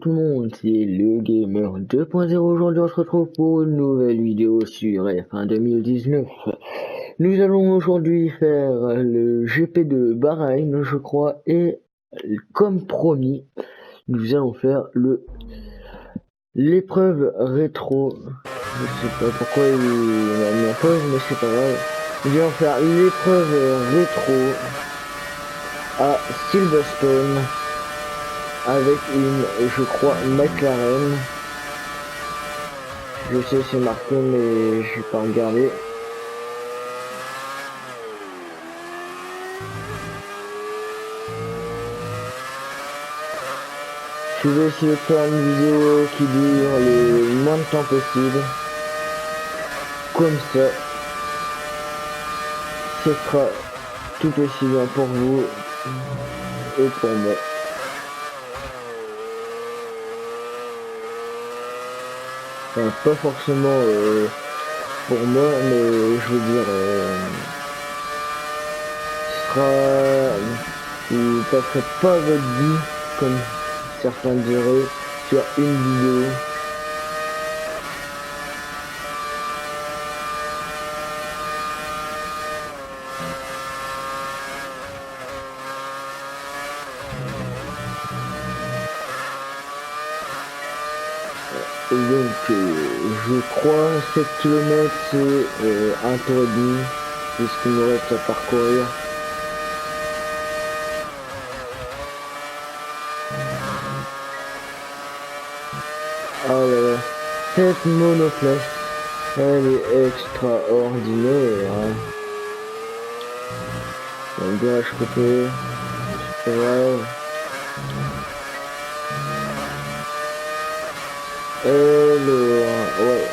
tout le monde, c'est le Gamer 2.0. Aujourd'hui, on se retrouve pour une nouvelle vidéo sur F1 2019. Nous allons aujourd'hui faire le GP de Bahreïn, je crois, et comme promis, nous allons faire l'épreuve rétro. Je sais pas pourquoi il m'a mis en pause, mais c'est pas grave. Nous allons faire l'épreuve rétro à Silverstone avec une, je crois, McLaren. Je sais c'est marqué, mais je vais pas regarder. Je vais essayer de faire une vidéo qui dure le moins de temps possible. Comme ça, ce sera tout aussi bien pour vous et pour moi. Enfin, pas forcément pour moi, mais je veux dire, vous passerez pas votre vie, comme certains diraient, sur une vidéo. Et donc, je crois 7 km c'est un tour et demi, c'est ce qu'il me reste à parcourir. Ah là là, cette monoplace, elle est extraordinaire. Un virage coupé, c'est pas grave. Ouais,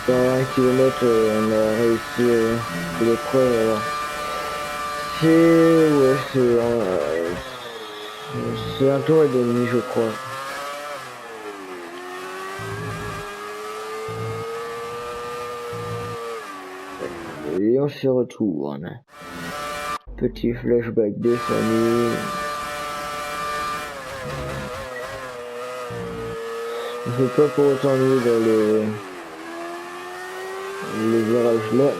dans 1 km, on a réussi l'épreuve. Alors, c'est un tour et demi, je crois. Et on se retourne. Petit flashback des familles. Je ne vais pas pour autant aller dans les virages là.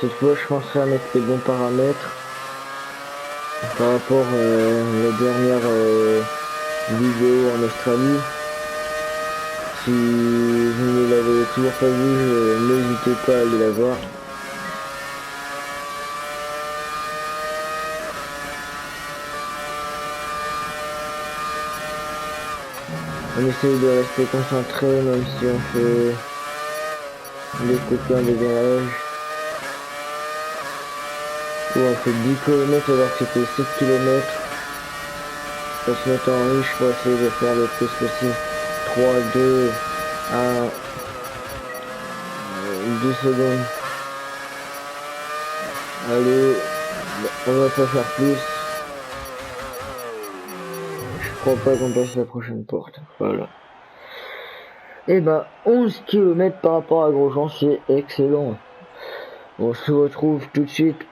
Cette fois, je penserai à mettre les bons paramètres par rapport à la dernière vidéo en Australie. Si vous ne l'avez toujours pas vu, n'hésitez pas à aller la voir. On essaye de rester concentré même si on fait des copains de virage. Ou on fait 10 km alors que c'était 7 km. On se met en riche pour essayer de faire le plus possible. 3, 2, 1, 2 secondes. Allez, on va pas faire plus. Je crois pas qu'on passe la prochaine porte. Voilà. Et bah 11 km par rapport à Grosjean, c'est excellent. On se retrouve tout de suite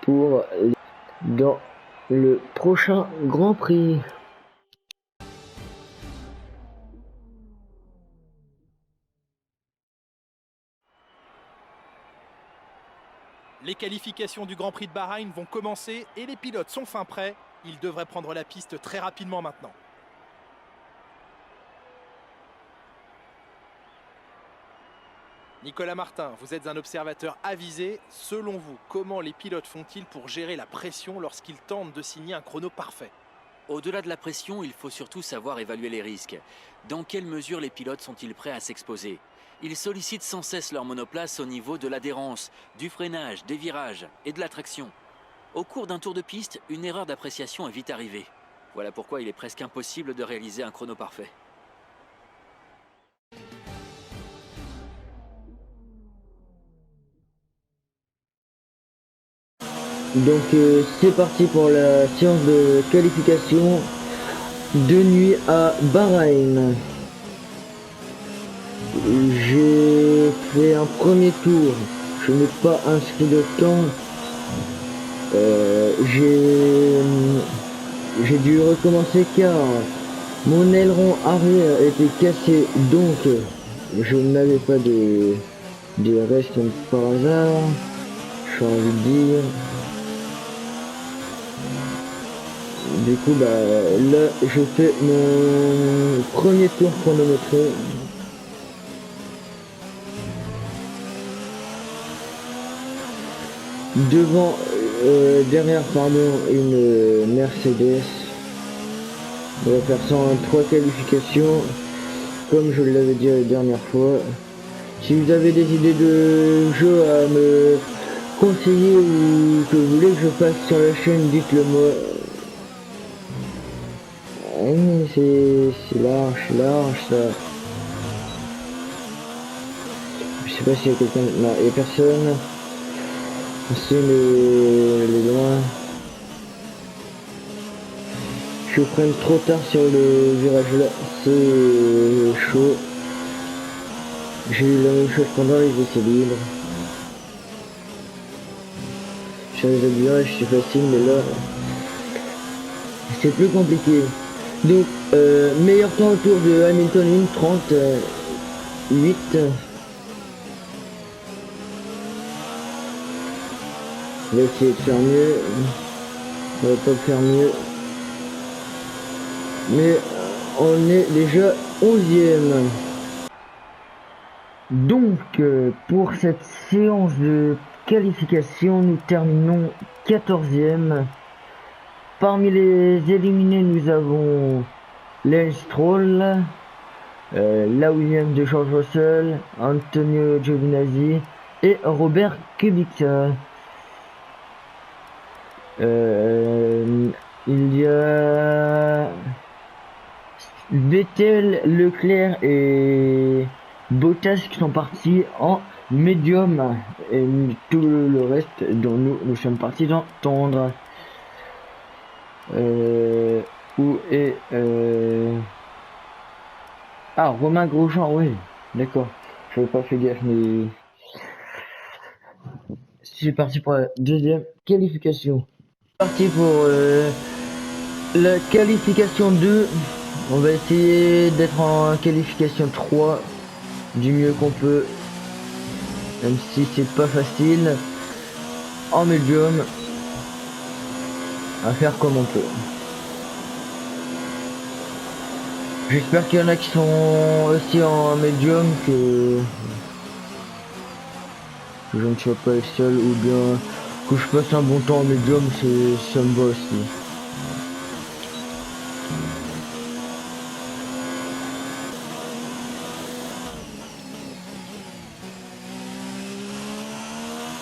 dans le prochain Grand Prix. Les qualifications du Grand Prix de Bahreïn vont commencer et les pilotes sont fin prêts. Ils devraient prendre la piste très rapidement maintenant. Nicolas Martin, vous êtes un observateur avisé. Selon vous, comment les pilotes font-ils pour gérer la pression lorsqu'ils tentent de signer un chrono parfait? Au-delà de la pression, il faut surtout savoir évaluer les risques. Dans quelle mesure les pilotes sont-ils prêts à s'exposer? Ils sollicitent sans cesse leur monoplace au niveau de l'adhérence, du freinage, des virages et de la traction. Au cours d'un tour de piste, une erreur d'appréciation est vite arrivée. Voilà pourquoi il est presque impossible de réaliser un chrono parfait. Donc c'est parti pour la séance de qualification de nuit à Bahreïn. J'ai fait un premier tour, je n'ai pas inscrit de temps. J'ai dû recommencer car mon aileron arrière était cassé, donc je n'avais pas de reste comme par hasard, j'ai envie de dire. Du coup bah là je fais mon premier tour chronométré. Devant, derrière pardon, une Mercedes. On va faire ça en 3 qualifications, comme je l'avais dit la dernière fois. Si vous avez des idées de jeu à me conseiller ou que vous voulez que je fasse sur la chaîne, dites-le moi. C'est large ça. Je sais pas s'il y a quelqu'un. Non, il n'y a personne. C'est les loin. Je freine trop tard sur le virage là, c'est chaud. J'ai eu la même chose pendant les essais libres. Sur les autres virages c'est facile, mais là c'est plus compliqué. Donc meilleur temps autour de Hamilton 1:38. On va essayer de faire mieux. On va pas faire mieux. Mais on est déjà 11e. Donc pour cette séance de qualification, nous terminons 14e. Parmi les éliminés, nous avons Lance Stroll, la Williams de George Russell, Antonio Giovinazzi et Robert Kubica. Il y a Vettel, Leclerc et Bottas qui sont partis en médium, et tout le reste dont nous sommes partis dans tendre. Où est Ah, Romain Grosjean, oui, d'accord, je n'avais pas fait gaffe, mais c'est parti pour la deuxième qualification. Parti pour la qualification 2. On va essayer d'être en qualification 3 du mieux qu'on peut, même si c'est pas facile. En médium, à faire comme on peut. J'espère qu'il y en a qui sont aussi en médium, que je ne sois pas le seul, ou bien que je passe un bon temps en médium, ça me va aussi.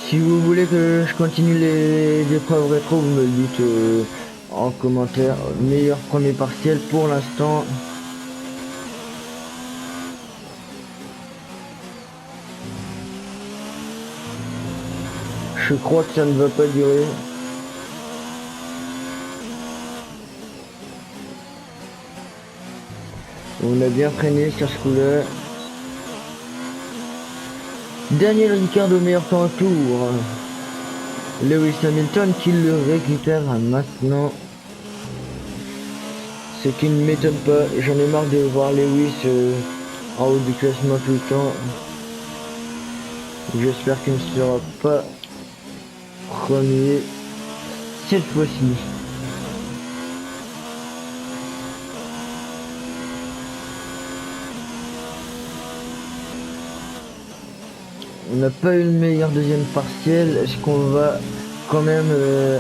Si vous voulez que je continue les épreuves rétro, vous me le dites en commentaire. Meilleur premier partiel pour l'instant. Je crois que ça ne va pas durer. On a bien freiné sur ce coup-là. Daniel Ricciardo, meilleur temps à tour. Lewis Hamilton qui le récupère maintenant. Ce qui ne m'étonne pas. J'en ai marre de voir Lewis en haut du classement tout le temps. J'espère qu'il ne sera pas premier cette fois-ci. On n'a pas eu le meilleur deuxième partiel. Est-ce qu'on va quand même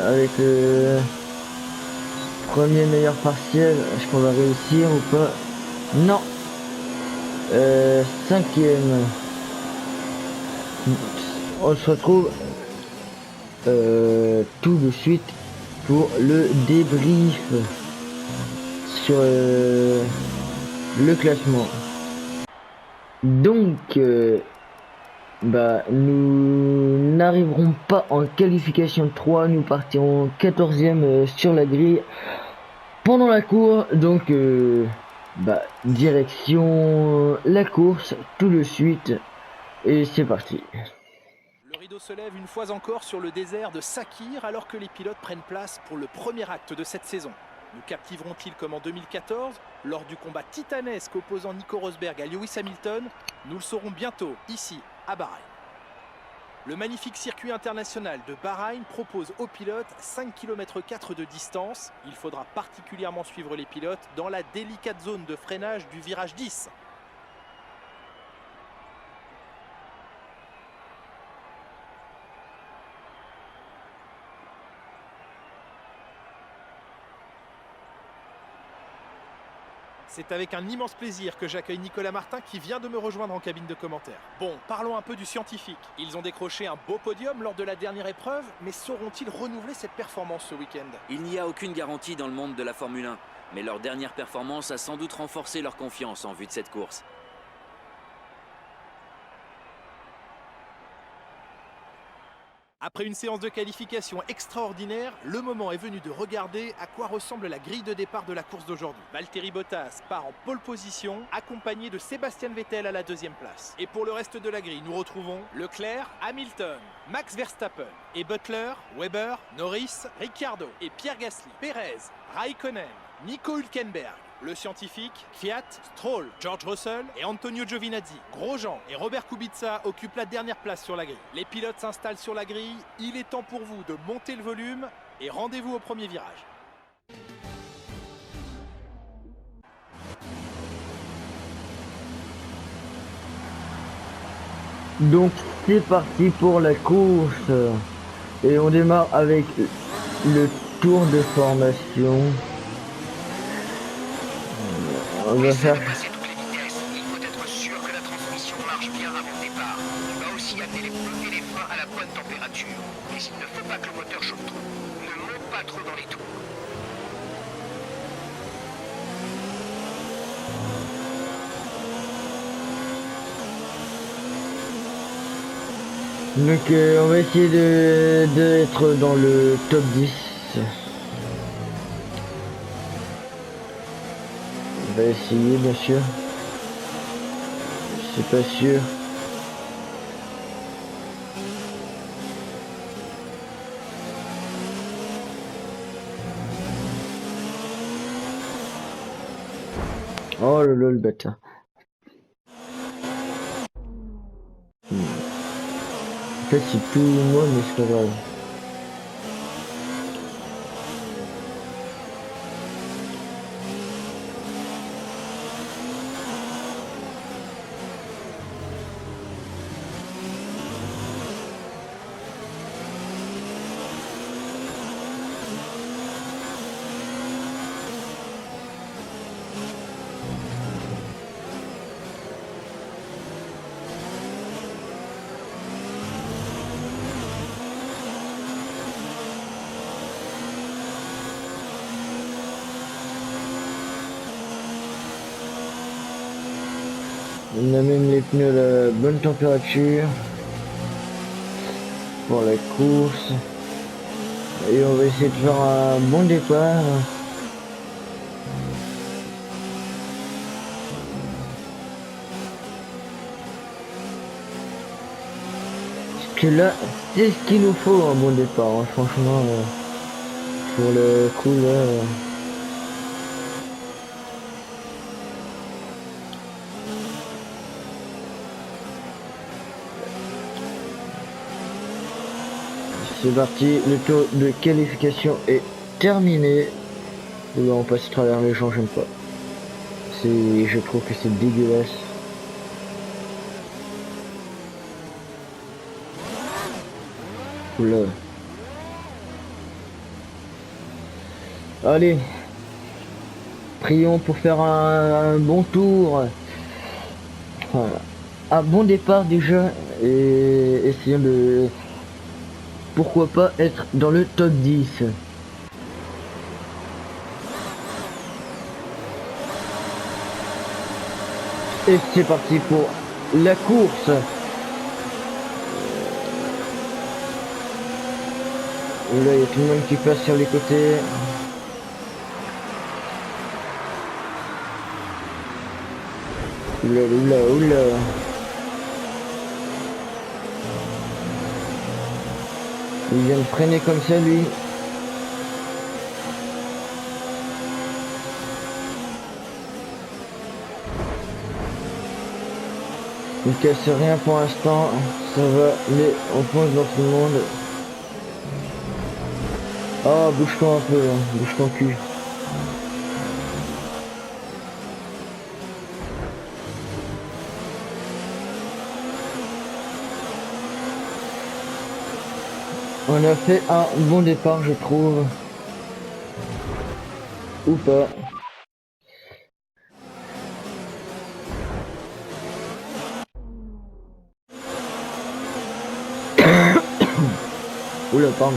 avec le premier meilleur partiel, est-ce qu'on va réussir ou pas? Non. 5e. On se retrouve tout de suite pour le débrief sur le classement. Donc nous n'arriverons pas en qualification 3, nous partirons 14e sur la grille pendant la course, donc direction la course tout de suite, et c'est parti. Le rideau se lève une fois encore sur le désert de Sakhir alors que les pilotes prennent place pour le premier acte de cette saison. Nous captiveront-ils comme en 2014 lors du combat titanesque opposant Nico Rosberg à Lewis Hamilton? Nous le saurons bientôt ici à Bahreïn. Le magnifique circuit international de Bahreïn propose aux pilotes 5,4 km de distance. Il faudra particulièrement suivre les pilotes dans la délicate zone de freinage du virage 10. C'est avec un immense plaisir que j'accueille Nicolas Martin qui vient de me rejoindre en cabine de commentaires. Bon, parlons un peu du scientifique. Ils ont décroché un beau podium lors de la dernière épreuve, mais sauront-ils renouveler cette performance ce week-end? Il n'y a aucune garantie dans le monde de la Formule 1, mais leur dernière performance a sans doute renforcé leur confiance en vue de cette course. Après une séance de qualification extraordinaire, le moment est venu de regarder à quoi ressemble la grille de départ de la course d'aujourd'hui. Valtteri Bottas part en pole position, accompagné de Sébastien Vettel à la deuxième place. Et pour le reste de la grille, nous retrouvons Leclerc, Hamilton, Max Verstappen et Butler, Weber, Norris, Ricciardo et Pierre Gasly, Perez, Raikkonen, Nico Hülkenberg. Le scientifique, Kvyat, Stroll, George Russell et Antonio Giovinazzi. Grosjean et Robert Kubica occupent la dernière place sur la grille. Les pilotes s'installent sur la grille. Il est temps pour vous de monter le volume et rendez-vous au premier virage. Donc c'est parti pour la course, et on démarre avec le tour de formation. On va faire... Passer toutes les vitesses, il faut être sûr que la transmission marche bien avant le départ. Il va aussi amener les pneus et les freins à la bonne température. Mais il ne faut pas que le moteur chauffe trop. Ne monte pas trop dans les tours. Donc on va essayer d'être dans le top 10. On va essayer, bien sûr. C'est pas sûr. Oh le bâtard. En fait c'est tout moi, mais c'est pas grave. On amène les pneus à la bonne température pour la course. Et on va essayer de faire un bon départ. Parce que là, c'est ce qu'il nous faut, un bon départ. Hein. Franchement, pour le coup là... C'est parti, le tour de qualification est terminé. Là on passe à travers les gens, j'aime pas. Je trouve que c'est dégueulasse. Oula. Allez. Prions pour faire un bon tour. Enfin, un bon départ déjà. Et essayons de... Pourquoi pas être dans le top 10. Et c'est parti pour la course. Et là, il y a tout le monde qui passe sur les côtés. Oula, oula, oula. Il vient de freiner comme ça, lui. Il casse rien pour l'instant. Ça va, mais on fonce dans tout le monde. Ah, bouge-toi un peu, hein. Bouge ton cul. On a fait un bon départ, je trouve. Ou pas. Oula, pardon.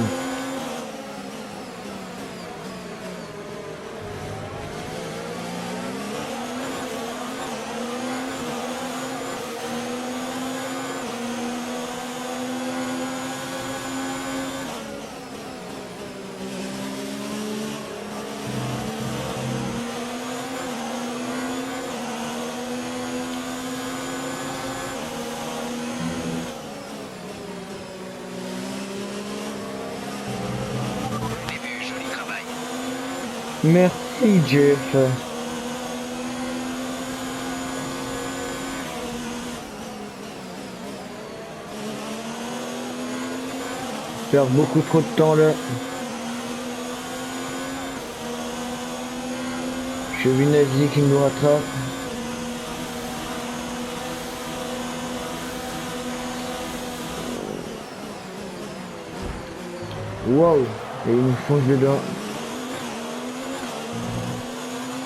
Début, joli travail. Merci, Jeff. Faire beaucoup trop de temps là. Giovinazzi qui nous rattrape. Wow, et il nous fonce dedans.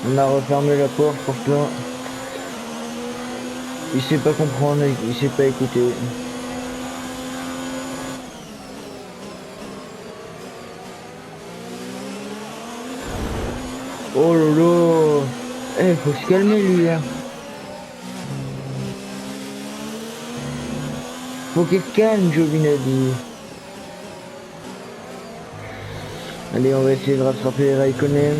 On a refermé la porte pour toi. Il sait pas comprendre, il sait pas écouter. Oh lolo. Eh, faut se calmer lui là. Faut qu'il se calme, Giovinazzi. Allez, on va essayer de rattraper Raikkonen.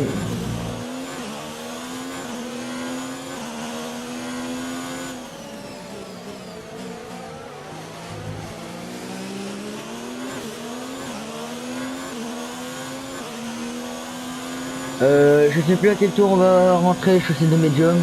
Je sais plus à quel tour on va rentrer, chaussée de médium.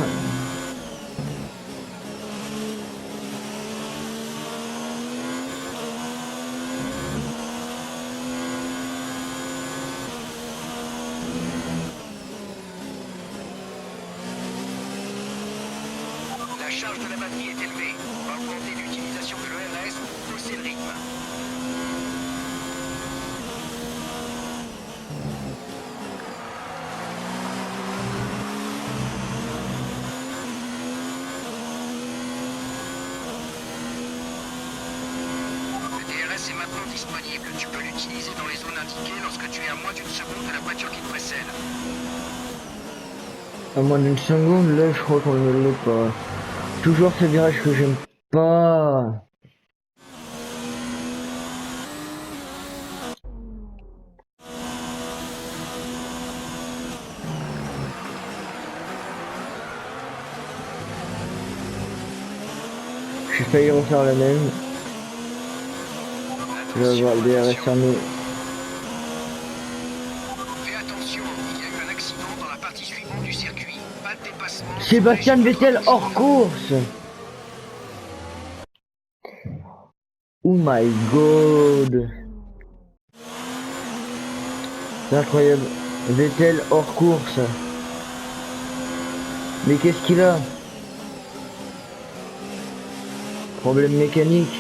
La charge de la batterie est élevée. Augmenter l'utilisation de l'ERS ou hausser le rythme. Le DRS est maintenant disponible. Tu peux l'utiliser dans les zones indiquées lorsque tu es à moins d'une seconde de la voiture qui te précède. À moins d'une seconde, là, je crois qu'on ne l'est pas. Toujours ce virage que j'aime pas. J'ai failli refaire la même. Je vais avoir le DRS fermé. Fais attention, il y a eu un accident dans la partie suivante du circuit. Pas de dépassement. Sébastien Vettel hors course. Oh my god. C'est incroyable. Vettel hors course. Mais qu'est-ce qu'il a? Problème mécanique.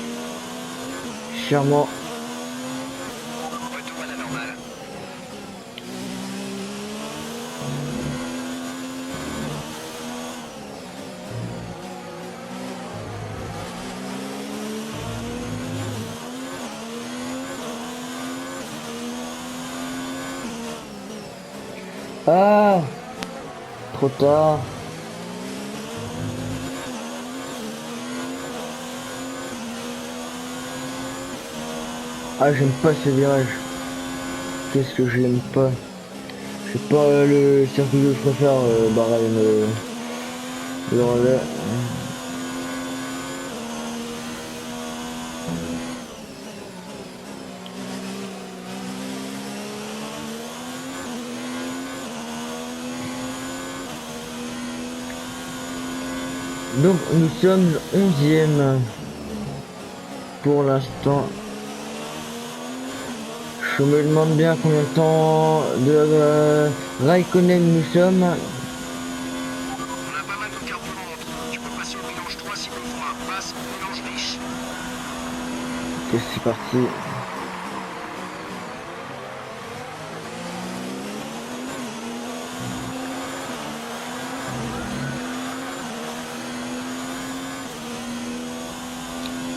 Charmant. Retour à la normale. Ah, trop tard. Ah, j'aime pas ce virage. qu'est-ce que j'aime pas? C'est pas le circuit que je préfère, Bahreïn, là. Donc nous sommes 11e pour l'instant. Je me demande bien combien de temps de Raikkonen nous sommes. On a pas mal de carburant. Tu peux passer au mélange 3 si besoin. Passe au mélange riche. Ok, c'est parti.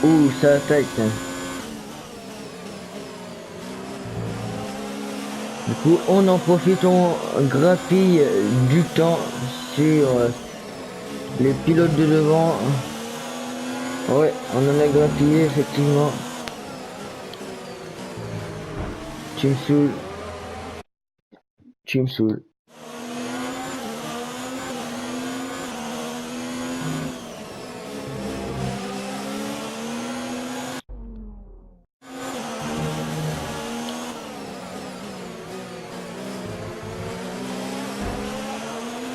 Ouh, ça attaque. Du coup, on en profite, on grappille du temps sur les pilotes de devant. Ouais, on en a grappillé effectivement. Tu me saoules. Tu me saoules.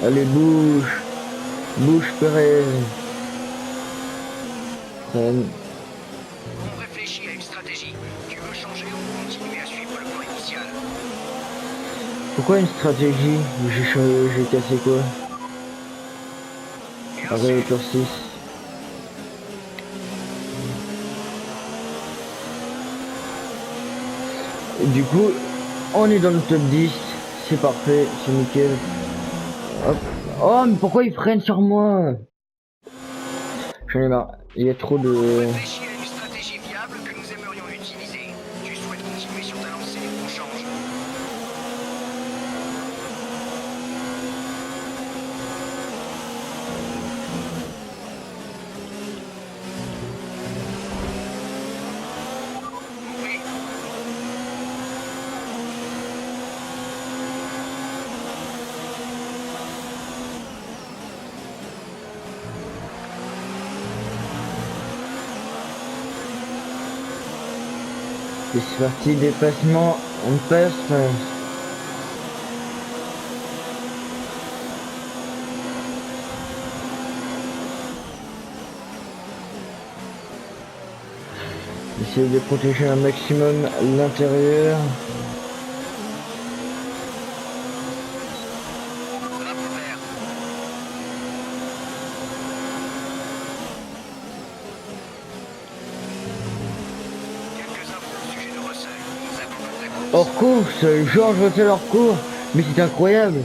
Allez, bouge. Bouge, Pérez. Freine. On réfléchit à une stratégie. Tu veux changer ou continuer à suivre le plan initial? Pourquoi une stratégie? J'ai cassé quoi? Bien Arrêt sûr. tour 6. Du coup, on est dans le top 10. C'est parfait, c'est nickel. Hop. Oh, mais pourquoi il freine sur moi? J'en ai marre. Il y a trop On de... réfléchit à une stratégie viable que nous aimerions utiliser. Tu souhaites continuer sur ta lancée ou on change? Oui. Et c'est parti, dépassement, on passe. Essayer de protéger un maximum l'intérieur. Drapeau vert. Quelques infos au sujet de Russell. Nous avons la course. Hors course, Georges Russell hors course. Mais c'est incroyable.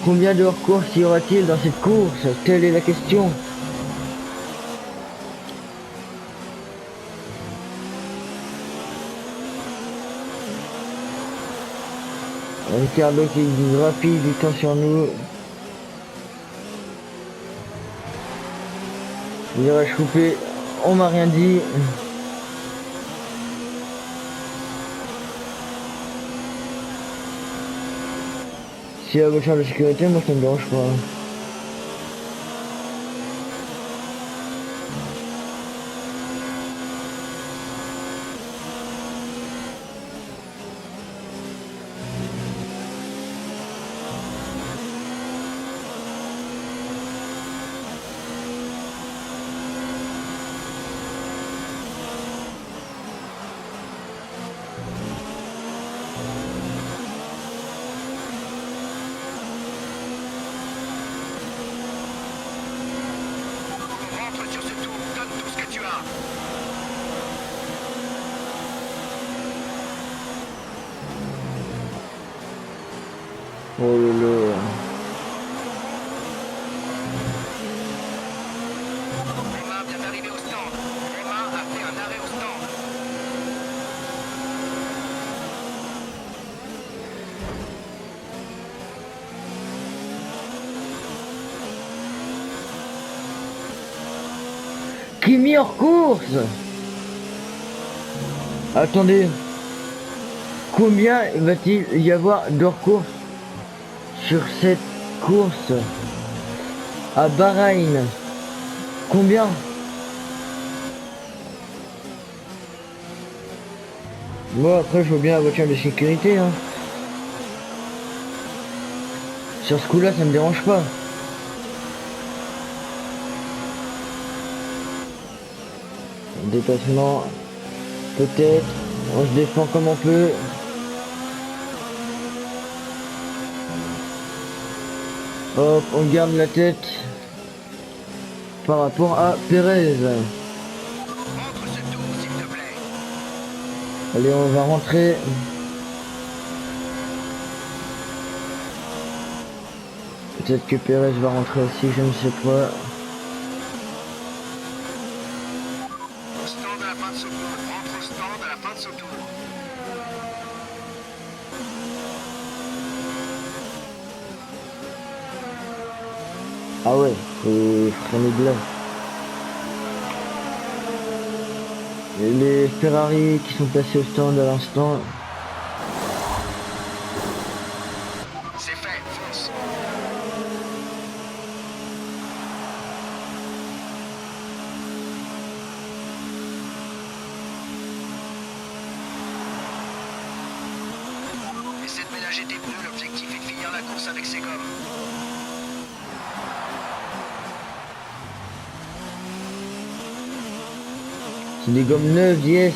Combien de hors course y aura-t-il dans cette course? Telle est la question. Ricardo qui grappille du temps sur nous. Virage coupé, on m'a rien dit. Si y a la voiture de sécurité, moi ça me dérange pas. Rentre sur ce tour. Donne tout ce que tu as. Oh là là. Romain vient d'arriver au stand. Romain a fait un arrêt au stand. Kimi hors course. Attendez. Combien va-t-il y avoir de courses sur cette course à Bahreïn? Combien? Moi après je veux bien la voiture de sécurité hein. Sur ce coup là ça me dérange pas. Déplacement, peut-être, on se défend comme on peut. Hop, on garde la tête par rapport à Pérez. Entre ce tour, s'il te plaît. Allez, on va rentrer. Peut-être que Pérez va rentrer aussi, je ne sais pas. Au stand à la fin de ce tour. Rentre au stand à la fin de ce tour. Ah ouais, faut freiner de là. Et les Ferrari qui sont passés au stand à l'instant. C'est fait, fonce. Essaie de ménager tes pneus, l'objectif est de finir la course avec ses gommes. C'est des gommes neuves, yes.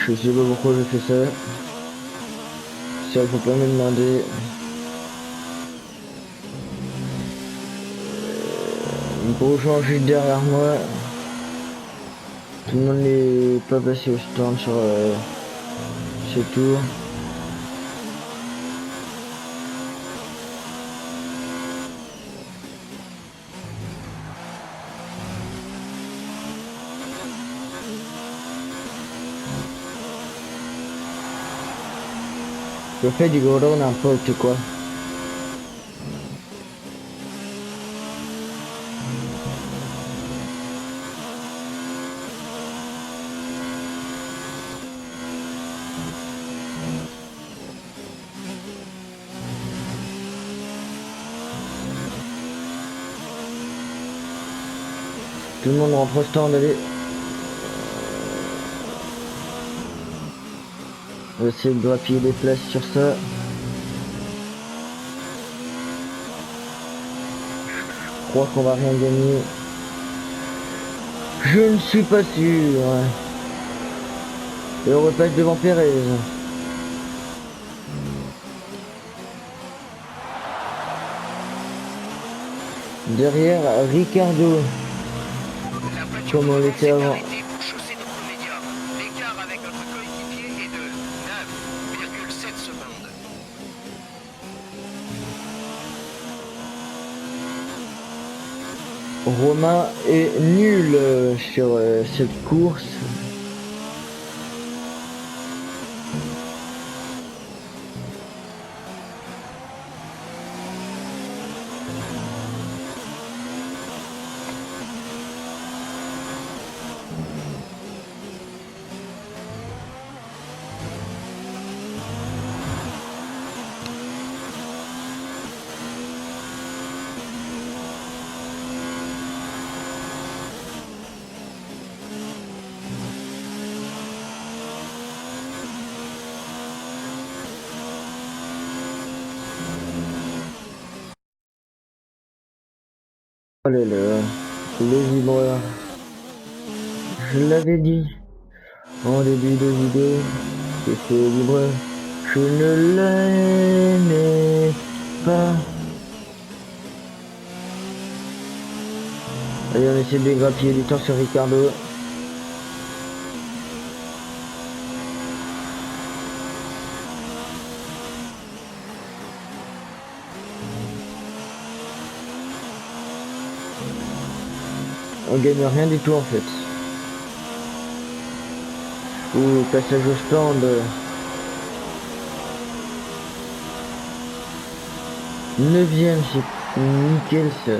Je sais pas pourquoi je fais ça. Ça faut pas me demander. Pour changer derrière moi. Tout le monde n'est pas passé au stand sur ce tour. Je fais du gros n'importe quoi. Tout le monde rentre au stand, allez. On va essayer de grappiller des places sur ça. Je crois qu'on va rien gagner. Je ne suis pas sûr. Et on repasse devant Pérez. Derrière Ricardo. La voiture Comme on devant l'était s'est avant. arrêtée pour chausser notre médium. L'écart avec notre coéquipier est de 9,7 secondes. Romain est nul sur cette course. Oh là là, les vibreurs. Je l'avais dit en début de vidéo que ces vibreurs, je ne l'aimais pas. Allez, on essaie de grappiller du temps sur Ricardo. On gagne rien du tout en fait. Ouh, passage au stand. 9ème, c'est Nickel ça.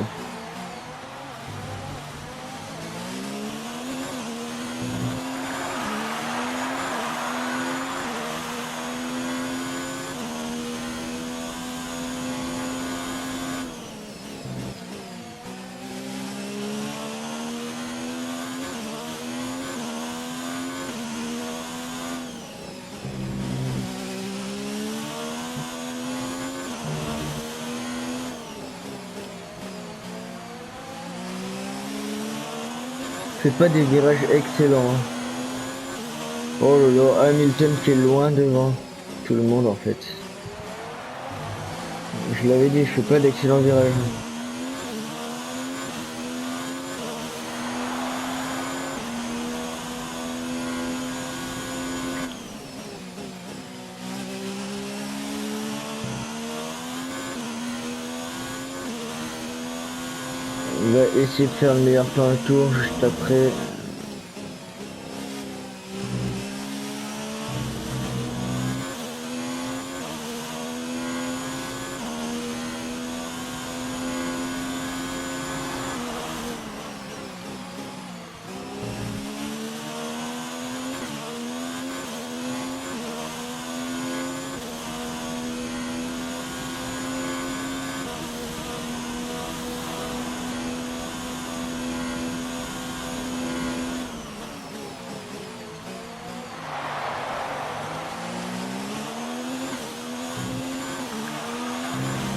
Fait pas des virages excellents. Hein. Oh là là, Hamilton qui est loin devant tout le monde en fait. Je l'avais dit, je fais pas d'excellents virages. On va essayer de faire le meilleur temps à tour juste après.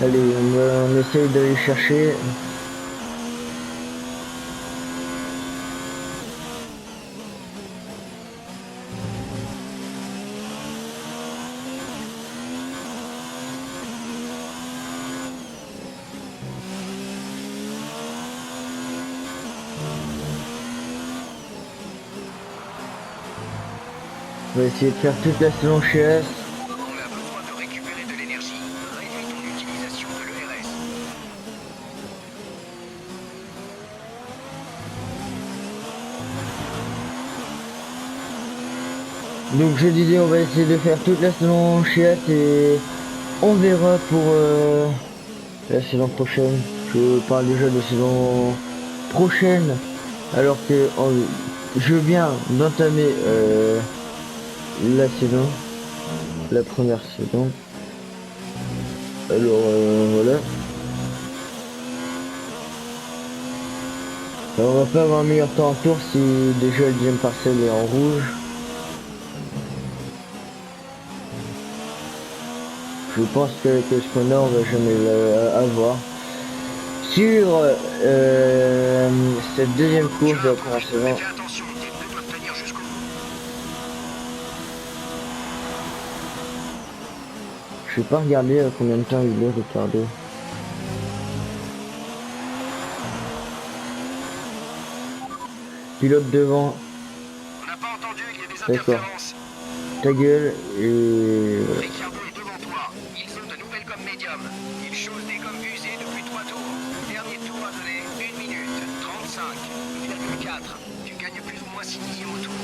Allez, on essaye d'aller chercher. On va essayer de faire toute la saison chez S. On a besoin de récupérer de l'énergie. Réduis ton utilisation de l'ERS. Donc je disais, on va essayer de faire toute la saison chez S et on verra pour la saison prochaine. Je parle déjà de saison prochaine alors que je viens d'entamer la saison, la première saison. Alors voilà. Alors, on va pas avoir un meilleur temps en tour si déjà le deuxième parcelle est en rouge. Je pense qu'avec ce qu'on a, on va jamais l'avoir. Sur cette deuxième course de la première saison, Fais attention, tes pneus doivent tenir jusqu'au bout. je vais pas regarder à combien de temps il est retardé. Pilote devant, On n'a pas entendu, il y a des d'accord. interférences. Ta gueule et voilà. Ricciardo est devant toi. Ils ont de nouvelles gommes médium. Ils chaussent des gommes usées depuis 3 tours. Dernier tour à donner 1 minute 35,4. Tu gagnes plus ou moins 6 dixièmes au tour.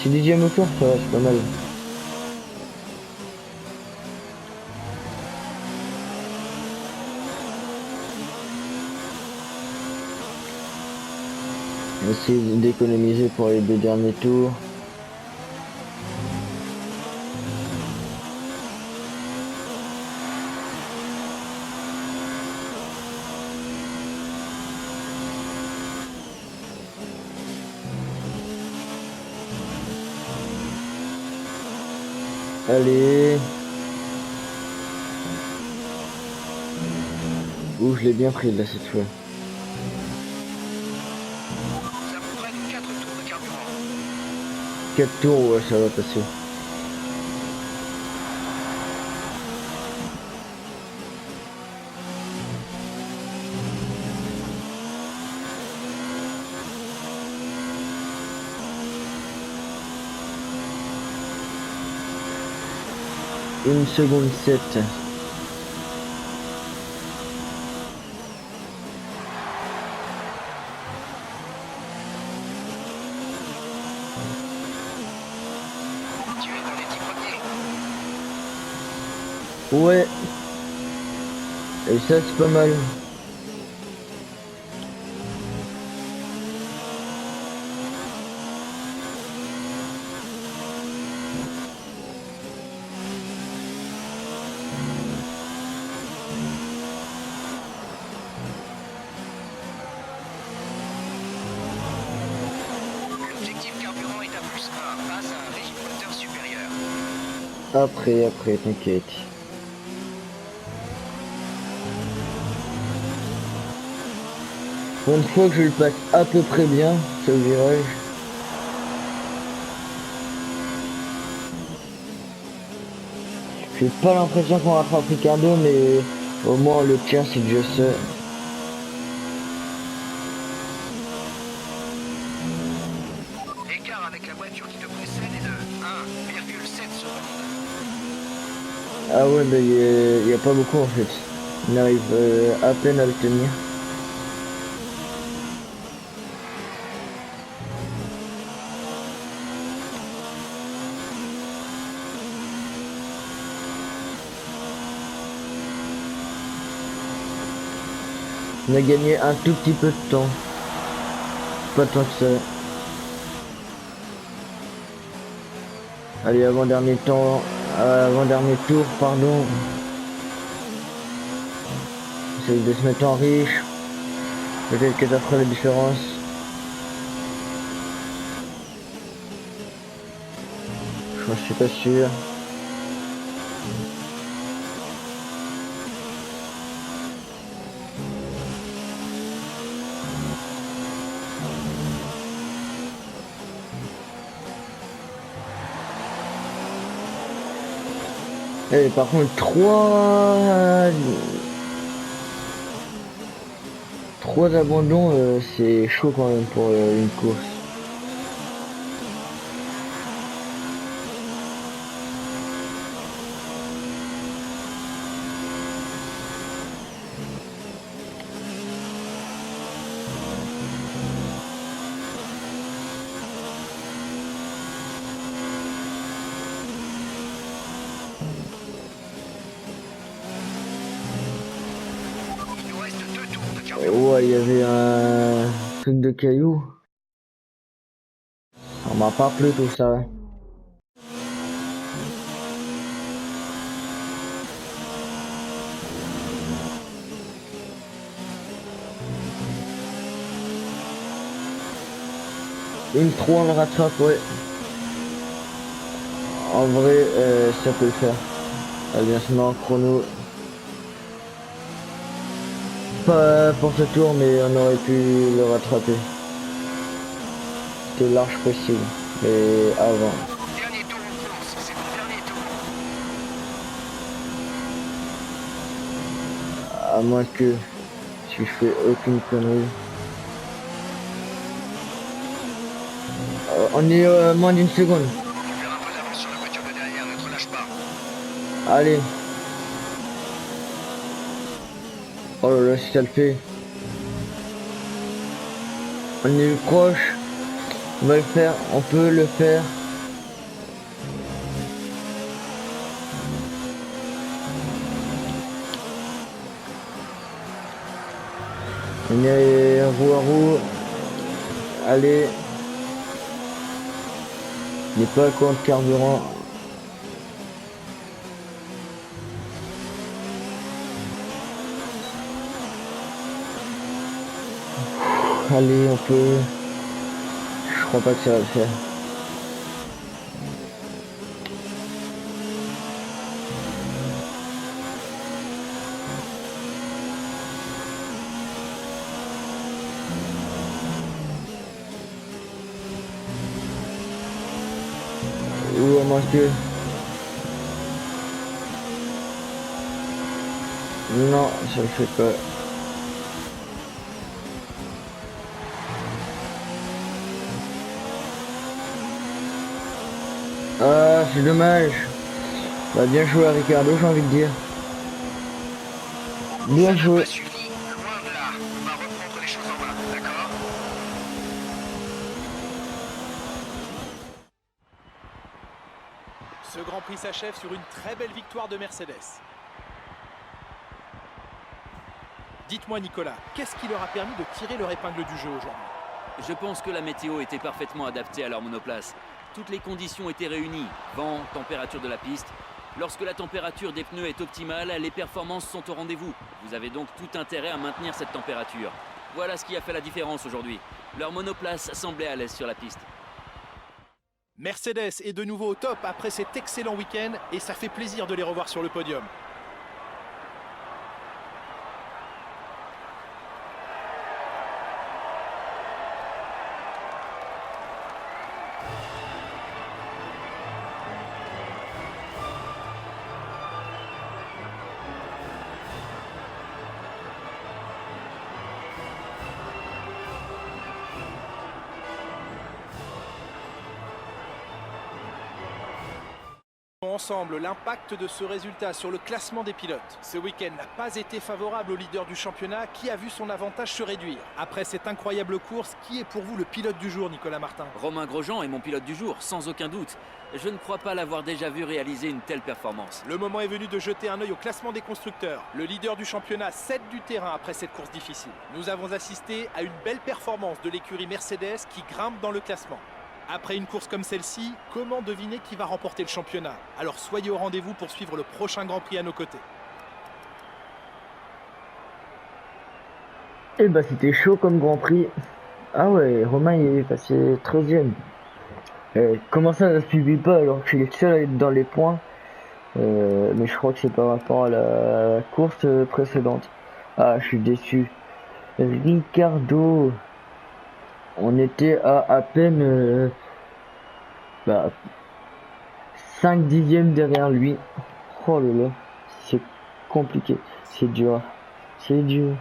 C'est 10e au tour, ça va, c'est pas mal. On va essayer d'économiser pour les 2 derniers tours. Allez. Ouh, je l'ai bien pris là cette fois. Ça vous prenne 4 tours de carburant. 4 tours, ouais, ça va passer. Une seconde 7. Tu es dans les 10 premiers. Ouais. Et ça c'est pas mal. L'objectif carburant est à +1, passe à un régime moteur supérieur. Après, t'inquiète. Pour une fois que je le passe à peu près bien, ce virage. J'ai pas l'impression qu'on rattrape Ricardo, mais au moins on le tient, c'est déjà ça. L'écart avec la voiture qui te précède est de 1,7 secondes. Ah ouais, bah y a pas beaucoup en fait. On arrive à peine à le tenir. On a gagné un tout petit peu de temps. Pas tant que ça. Allez, avant-dernier tour, pardon. Essaye de se mettre en riche. Peut-être que ça fera la différence. Je suis pas sûr. Et par contre, trois abandons, c'est chaud quand même pour une course. Il nous reste 2 tours de carburant. Ouais, il y avait un truc de cailloux. On m'a pas plu tout ça. Une 3 on le rattrape, ouais. En vrai, ça peut le faire. Elle vient se mettre en chrono. Pas pour ce tour, mais on aurait pu le rattraper. C'était large possible, mais avant. Dernier tour en course, c'est mon dernier tour. À moins que si je fais aucune connerie. On est moins d'une seconde. On perd un peu d'avance sur la voiture de derrière, ne te relâche pas. Allez. Oh là là, si ça le fait. On est proche. On va le faire. On peut le faire. On est roue à roue. Allez. Il n'est pas contre carburant. Allez, on peut. Je crois pas que ça va le faire. Ou à moins que. Non, ça le fait pas. Ah, c'est dommage. Bah, bien joué à Ricardo, j'ai envie de dire. Bien Ça n'a joué. pas suffi, loin de là. On va reprendre les choses en main, d'accord? Ce Grand Prix s'achève sur une très belle victoire de Mercedes. Dites-moi Nicolas, qu'est-ce qui leur a permis de tirer leur épingle du jeu aujourd'hui? Je pense que la météo était parfaitement adaptée à leur monoplace. Toutes les conditions étaient réunies, vent, température de la piste. Lorsque la température des pneus est optimale, les performances sont au rendez-vous. Vous avez donc tout intérêt à maintenir cette température. Voilà ce qui a fait la différence aujourd'hui. Leur monoplace semblait à l'aise sur la piste. Mercedes est de nouveau au top après cet excellent week-end et ça fait plaisir de les revoir sur le podium. Ensemble l'impact de ce résultat sur le classement des pilotes. Ce week-end n'a pas été favorable au leader du championnat qui a vu son avantage se réduire. Après cette incroyable course, qui est pour vous le pilote du jour, Nicolas Martin? Romain Grosjean est mon pilote du jour, sans aucun doute. Je ne crois pas l'avoir déjà vu réaliser une telle performance. Le moment est venu de jeter un œil au classement des constructeurs. Le leader du championnat cède du terrain après cette course difficile. Nous avons assisté à une belle performance de l'écurie Mercedes qui grimpe dans le classement. Après une course comme celle-ci, comment deviner qui va remporter le championnat? Alors soyez au rendez-vous pour suivre le prochain Grand Prix à nos côtés. Et bah c'était chaud comme Grand Prix. Ah ouais, Romain il est passé 13ème. Comment ça ne suivit pas alors que je suis le seul à être dans les points? Mais je crois que c'est par rapport à la course précédente. Ah, je suis déçu. Ricardo, on était à peine 5 dixièmes derrière lui. Oh là là, c'est compliqué, c'est dur, c'est dur.